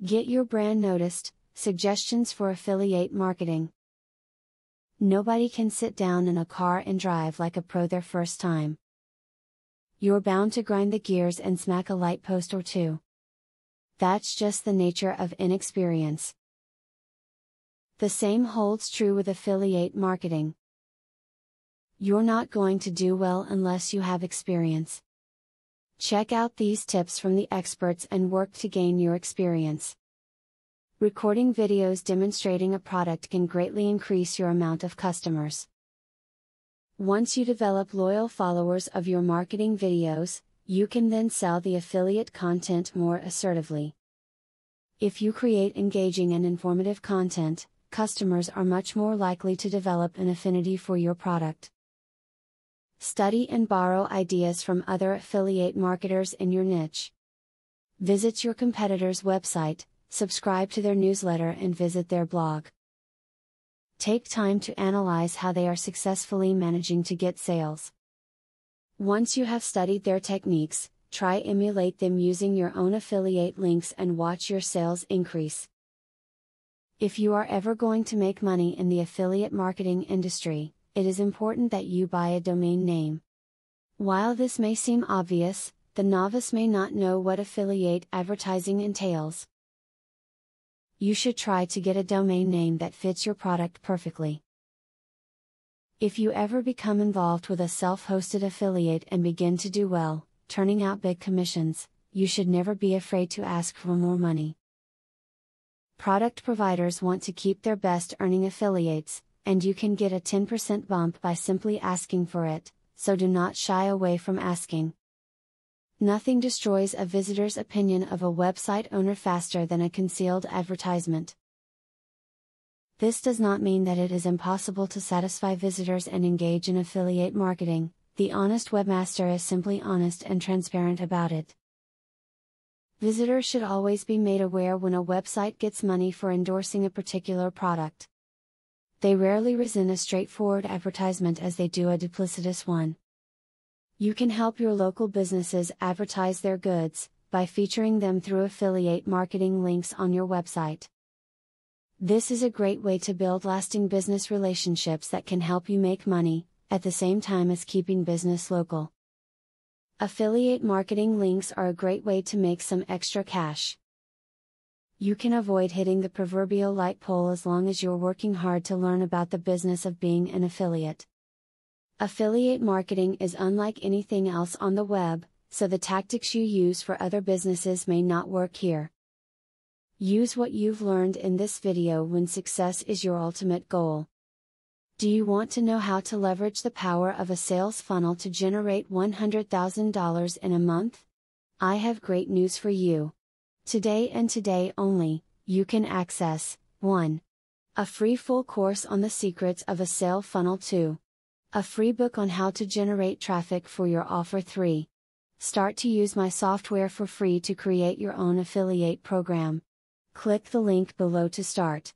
Get your brand noticed. Suggestions for affiliate marketing. Nobody can sit down in a car and drive like a pro their first time. You're bound to grind the gears and smack a light post or two. That's just the nature of inexperience. The same holds true with affiliate marketing. You're not going to do well unless you have experience. Check out these tips from the experts and work to gain your experience. Recording videos demonstrating a product can greatly increase your amount of customers. Once you develop loyal followers of your marketing videos, you can then sell the affiliate content more assertively. If you create engaging and informative content, customers are much more likely to develop an affinity for your product. Study and borrow ideas from other affiliate marketers in your niche. Visit your competitor's website, subscribe to their newsletter and visit their blog. Take time to analyze how they are successfully managing to get sales. Once you have studied their techniques, try emulate them using your own affiliate links and watch your sales increase. If you are ever going to make money in the affiliate marketing industry, it is important that you buy a domain name. While this may seem obvious, the novice may not know what affiliate advertising entails. You should try to get a domain name that fits your product perfectly. If you ever become involved with a self-hosted affiliate and begin to do well, turning out big commissions, you should never be afraid to ask for more money. Product providers want to keep their best earning affiliates, and you can get a 10% bump by simply asking for it, so do not shy away from asking. Nothing destroys a visitor's opinion of a website owner faster than a concealed advertisement. This does not mean that it is impossible to satisfy visitors and engage in affiliate marketing. The honest webmaster is simply honest and transparent about it. Visitors should always be made aware when a website gets money for endorsing a particular product. They rarely resent a straightforward advertisement as they do a duplicitous one. You can help your local businesses advertise their goods, by featuring them through affiliate marketing links on your website. This is a great way to build lasting business relationships that can help you make money, at the same time as keeping business local. Affiliate marketing links are a great way to make some extra cash. You can avoid hitting the proverbial light pole as long as you're working hard to learn about the business of being an affiliate. Affiliate marketing is unlike anything else on the web, so the tactics you use for other businesses may not work here. Use what you've learned in this video when success is your ultimate goal. Do you want to know how to leverage the power of a sales funnel to generate $100,000 in a month? I have great news for you. Today and today only, you can access 1. A free full course on the secrets of a sale funnel. 2. A free book on how to generate traffic for your offer. 3. Start to use my software for free to create your own affiliate program. Click the link below to start.